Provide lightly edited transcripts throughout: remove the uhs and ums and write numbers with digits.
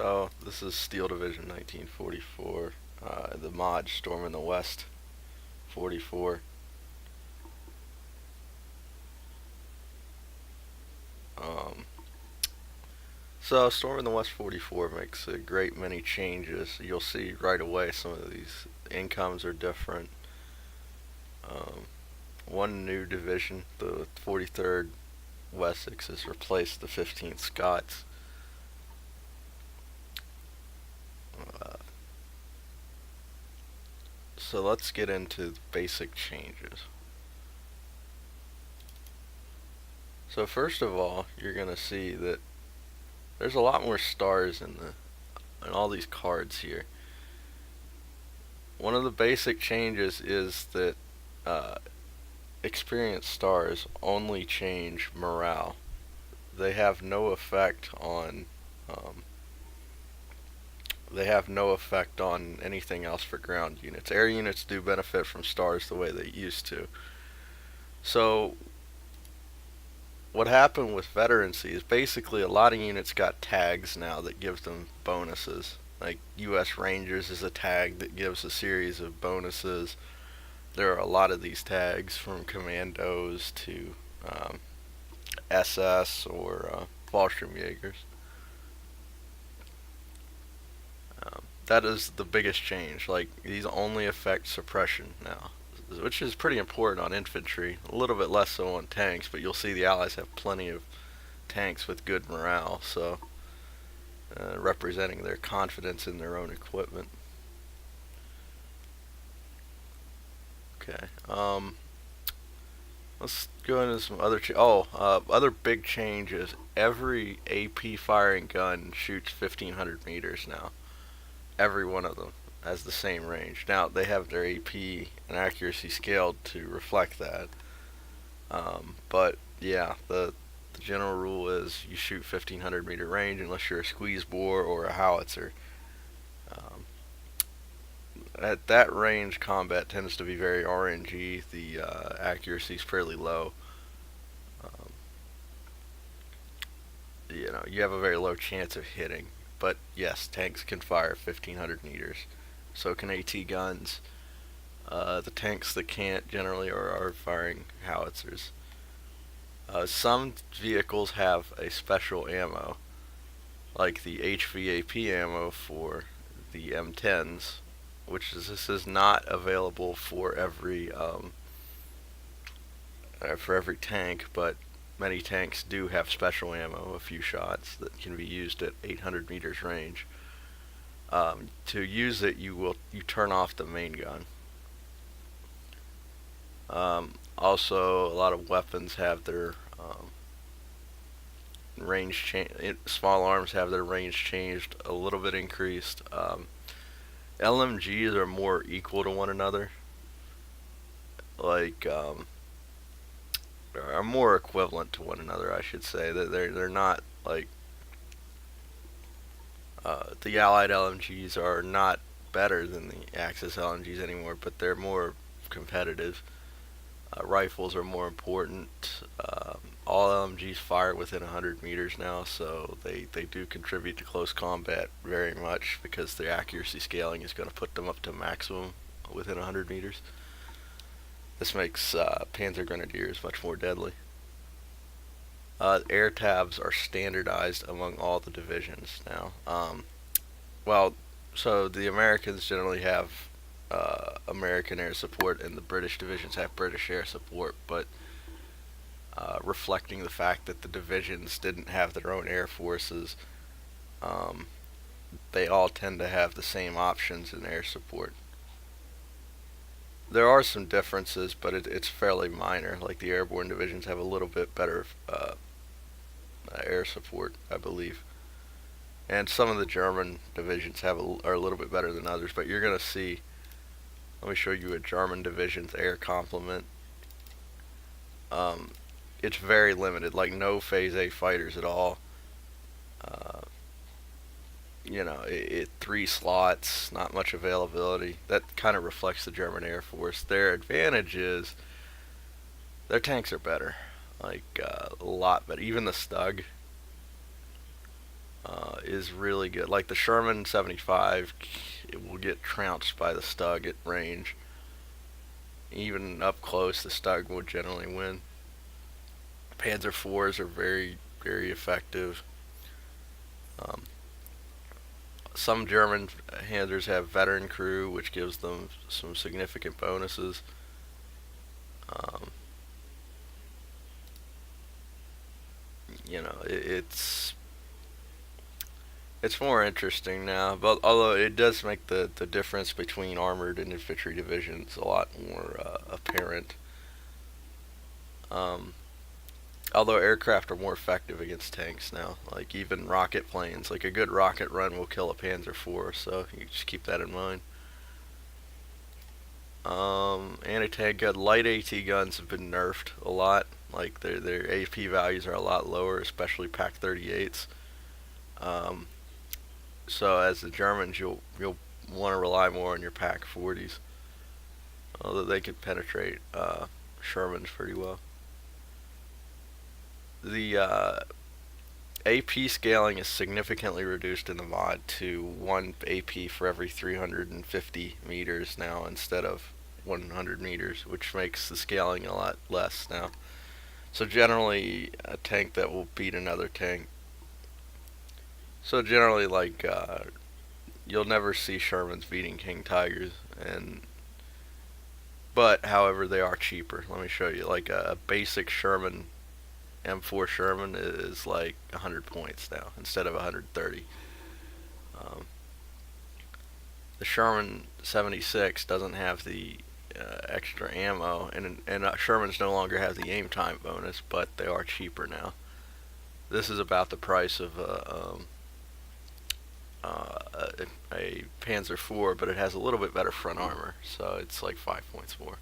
So this is Steel Division 1944, the mod Storming the West 44. Um, so Storming the West 44 makes a great many changes. You'll see right away some of these incomes are different. Um, One new division, the 43rd Wessex, has replaced the 15th Scots. Uh, so let's get into the basic changes. So first of all, you're gonna see that there's a lot more stars in all these cards here. One of the basic changes is that uh, experienced stars only change morale. They have no effect on um, they have no effect on anything else for ground units. Air units do benefit from stars the way they used to. So what happened with veterancy is basically a lot of units got tags now that gives them bonuses. Like U.S. Rangers is a tag that gives a series of bonuses. There are a lot of these tags from Commandos to um, SS or Fallschirmjägers. That is the biggest change. Like these only affect suppression now, which is pretty important on infantry. A little bit less so on tanks, but you'll see the Allies have plenty of tanks with good morale. So representing their confidence in their own equipment. Okay. Let's go into some other. Other big changes. Every AP firing gun shoots 1,500 meters now. Every one of them has the same range. Now they have their AP and accuracy scaled to reflect that. But yeah, the general rule is you shoot 1,500 meter range unless you're a squeeze bore or a howitzer. Um, at that range, combat tends to be very RNG. The accuracy is fairly low. Um, you have a very low chance of hitting. But yes, tanks can fire 1,500 meters. So can AT guns. The tanks that can't generally are firing howitzers. Some vehicles have a special ammo, like the HVAP ammo for the M10s, which is this is not available for every tank, but many tanks do have special ammo, a few shots that can be used at 800 meters range. To use it, you turn off the main gun. Also, a lot of weapons have their range change. Small arms have their range changed a little bit increased. LMGs are more equal to one another, like are more equivalent to one another. I should say that they're not like the Allied LMGs are not better than the Axis LMGs anymore, but they're more competitive. Rifles are more important. All LMGs fire within 100 meters now, so they do contribute to close combat very much because their accuracy scaling is going to put them up to maximum within 100 meters. This makes Panzer Grenadiers much more deadly. Air tabs are standardized among all the divisions now. Well, so the Americans generally have American air support, and the British divisions have British air support, but reflecting the fact that the divisions didn't have their own air forces, um, they all tend to have the same options in air support. There are some differences, but it's fairly minor. Like the airborne divisions have a little bit better air support, I believe, and some of the German divisions are a little bit better than others. But you're gonna see. Let me show you a German division's air complement. Um, it's very limited, like no Phase A fighters at all. Uh, three slots, not much availability. That kind of reflects the German Air Force. Their advantage is their tanks are better, like a lot better. Even the Stug is really good. Like the Sherman 75, it will get trounced by the Stug at range. Even up close, the Stug will generally win. Panzer IVs are very, very effective. Um, some German Panzers have veteran crew, which gives them some significant bonuses. Um, it's more interesting now, but although it does make the difference between armored and infantry divisions a lot more apparent. Um, Although aircraft are more effective against tanks now, like even rocket planes, like a good rocket run will kill a Panzer IV, so you just keep that in mind. Anti-tank gun, light AT guns have been nerfed a lot. Like their AP values are a lot lower, especially Pak 38s. Um, so as the Germans, you'll want to rely more on your Pak 40s, although they could penetrate Shermans pretty well. The AP scaling is significantly reduced in the mod to 1 AP for every 350 meters now instead of 100 meters, which makes the scaling a lot less now. So generally, a tank that will beat another tank. So generally, like you'll never see Shermans beating King Tigers, and but however they are cheaper. Let me show you. Like a basic Sherman M4 Sherman is like 100 points now instead of 130. Um, the Sherman 76 doesn't have the extra ammo, and Shermans no longer have the aim time bonus, but they are cheaper now. This is about the price of a Panzer IV, but it has a little bit better front armor, so it's like 5 points more.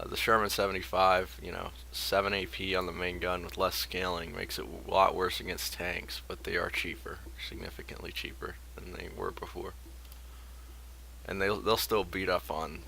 The Sherman 75, 7 AP on the main gun with less scaling makes it a lot worse against tanks, but they are cheaper, significantly cheaper than they were before. And they'll still beat up on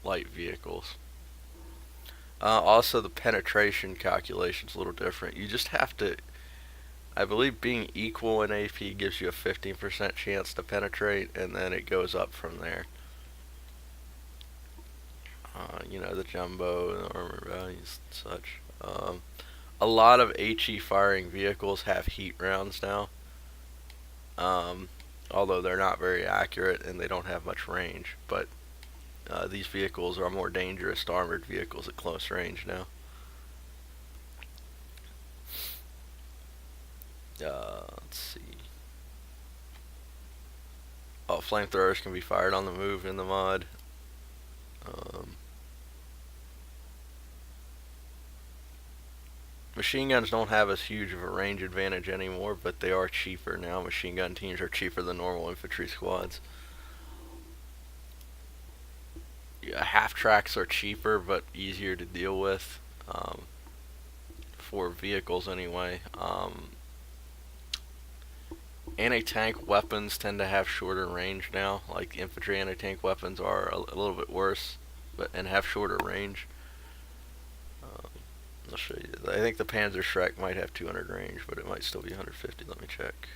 light vehicles. Also, the penetration calculation's a little different. You just have to, I believe being equal in AP gives you a 15% chance to penetrate, and then it goes up from there. The jumbo and the armor values and such. A lot of HE firing vehicles have heat rounds now, although they're not very accurate and they don't have much range. But these vehicles are more dangerous armored vehicles at close range now. Let's see. Oh, flamethrowers can be fired on the move in the mod. Machine guns don't have as huge of a range advantage anymore, but they are cheaper now. Machine gun teams are cheaper than normal infantry squads. Yeah, half tracks are cheaper, but easier to deal with for vehicles anyway. Anti-tank weapons tend to have shorter range now. Like infantry anti-tank weapons are a little bit worse, and have shorter range. I'll show you. I think the Panzer Schreck might have 200 range, but it might still be 150. Let me check.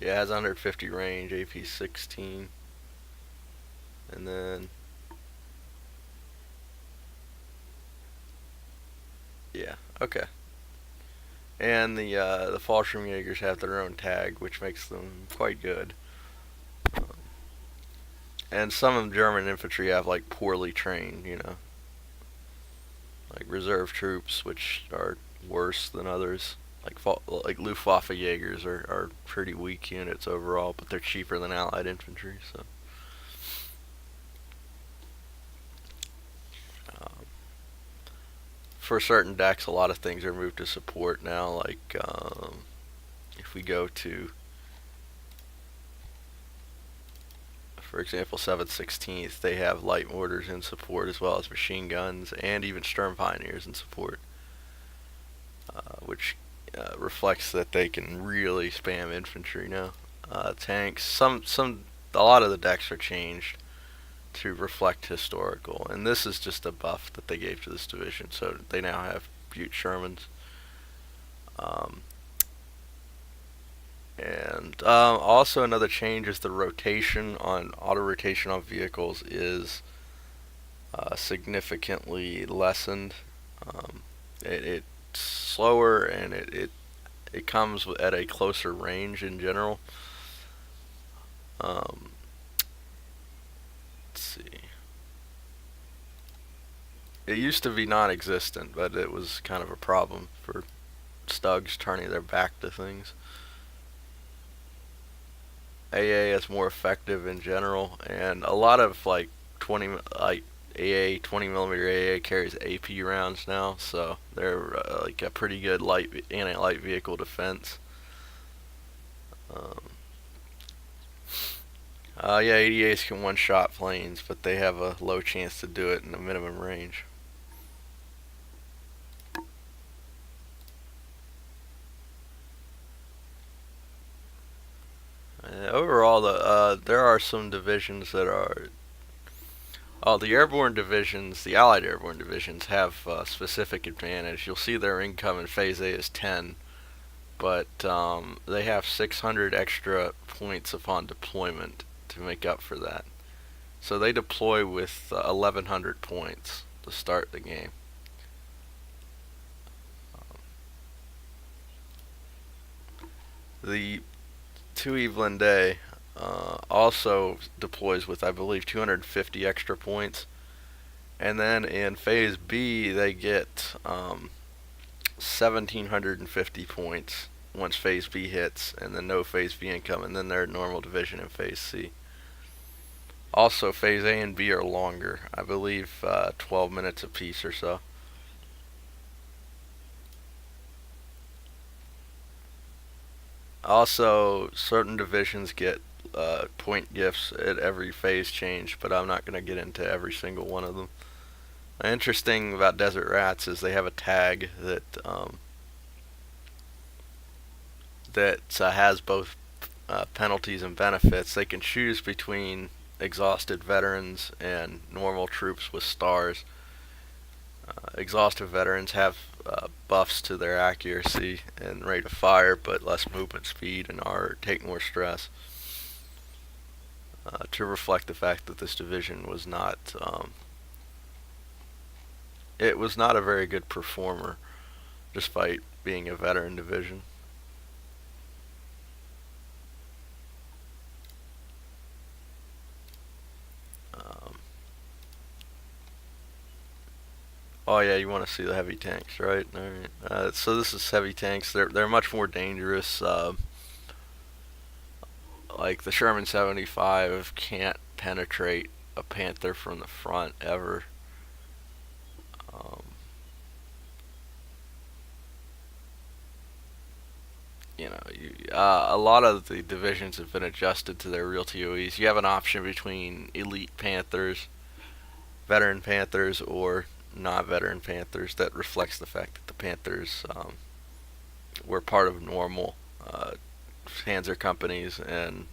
Yeah, it has 150 range, AP 16. And then yeah, okay. And the Fallschirmjägers have their own tag, which makes them quite good. And some of the German infantry have like poorly trained, like reserve troops, which are worse than others. Like Luftwaffe Jaegers are pretty weak units overall, but they're cheaper than Allied infantry. So for certain decks, a lot of things are moved to support now. Like if we go to, for example, 7th, 16th, they have light mortars in support as well as machine guns and even Sturm Pioneers in support, which reflects that they can really spam infantry now. Tanks, a lot of the decks are changed to reflect historical. And this is just a buff that they gave to this division, so they now have Butte Shermans. Um, and also another change is the rotation on auto rotation on vehicles is significantly lessened. Um, it's slower and it comes at a closer range in general. Um, let's see. It used to be non-existent, but it was kind of a problem for Stugs turning their back to things. AA is more effective in general, and a lot of like 20 like AA 20 millimeter AA carries AP rounds now, so they're like a pretty good light anti-light vehicle defense. Um, yeah, 88s can one-shot planes, but they have a low chance to do it in the minimum range. Overall, there are some divisions that are. Oh, the airborne divisions, the Allied airborne divisions, have specific advantage. You'll see their income in Phase A is 10, but they have 600 extra points upon deployment to make up for that. So they deploy with 1,100 points to start the game. The 2 Evelyn Day also deploys with, I believe, 250 extra points. And then in Phase B, they get 1,750 points once Phase B hits, and then no Phase B income, and then their normal division in Phase C. Also, Phase A and B are longer. I believe 12 minutes apiece or so. Also, certain divisions get point gifts at every phase change, but I'm not going to get into every single one of them. Interesting about Desert Rats is they have a tag that has both penalties and benefits. They can choose between exhausted veterans and normal troops with stars. Exhausted veterans have buffs to their accuracy and rate of fire, but less movement speed and take more stress. To reflect the fact that this division was not it was not a very good performer, despite being a veteran division. Um, oh yeah, you want to see the heavy tanks, right? All right. So this is heavy tanks. They're much more dangerous. Like the Sherman 75 can't penetrate a Panther from the front ever. Um, a lot of the divisions have been adjusted to their real TOEs. You have an option between elite Panthers, veteran Panthers, or non-veteran Panthers that reflects the fact that the Panthers were part of normal Panzer companies, and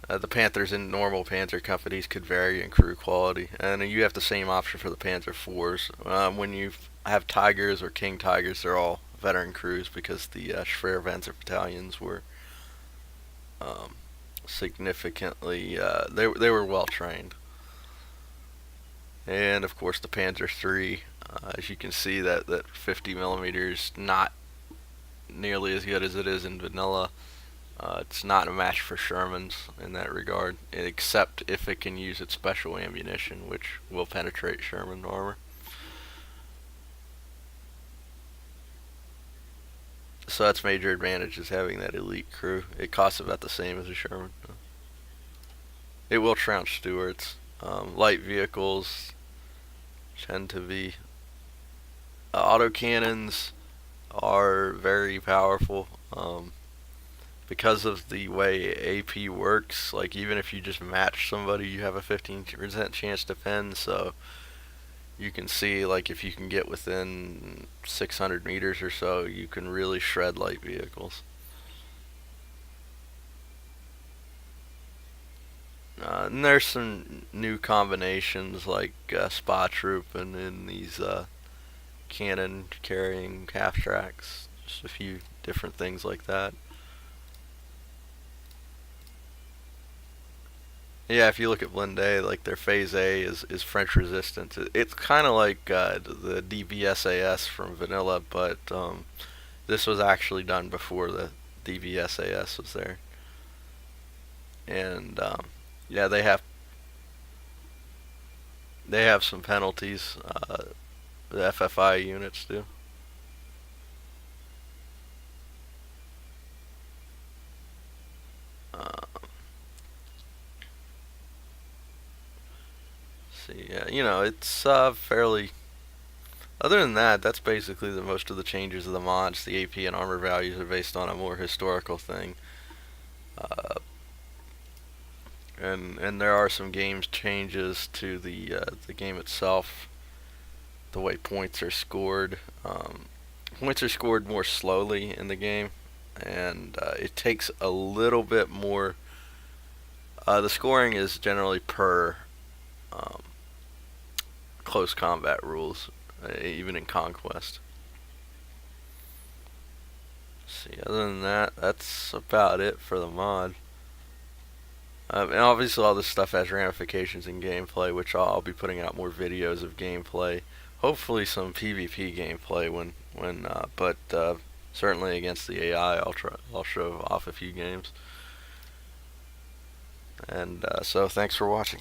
the Panthers in normal Panzer companies could vary in crew quality, and you have the same option for the Panzer IVs. When you have Tigers or King Tigers, they're all veteran crews because the Schwer Panzer battalions were significantly they were well trained. And of course the Panzer III, as you can see, that 50 millimeters not nearly as good as it is in vanilla. It's not a match for Shermans in that regard, except if it can use its special ammunition, which will penetrate Sherman armor. So that's major advantage, is having that elite crew. It costs about the same as a Sherman. It will trounce Stuarts. Light vehicles tend to be autocannons are very powerful. Because of the way AP works, like even if you just match somebody, you have a 15% chance to pin. So you can see, like, if you can get within 600 meters or so, you can really shred light vehicles. And there's some new combinations like Spa Troop and these cannon carrying half tracks. Just a few different things like that. Yeah, if you look at Blend A, like their Phase A is French resistance. It's kind of like the DVSAS from Vanilla, but this was actually done before the DVSAS was there. And yeah, they have some penalties. The FFI units do. Uh, see, yeah, it's fairly. Other than that, that's basically the most of the changes of the mods. The AP and armor values are based on a more historical thing. Uh, and there are some games changes to the game itself. The way points are scored. Points are scored more slowly in the game, and it takes a little bit more. The scoring is generally per um, close combat rules, even in Conquest. See, other than that, that's about it for the mod. And obviously, all this stuff has ramifications in gameplay, which I'll be putting out more videos of gameplay. Hopefully, some PvP gameplay but certainly against the AI, I'll show off a few games. And so, thanks for watching.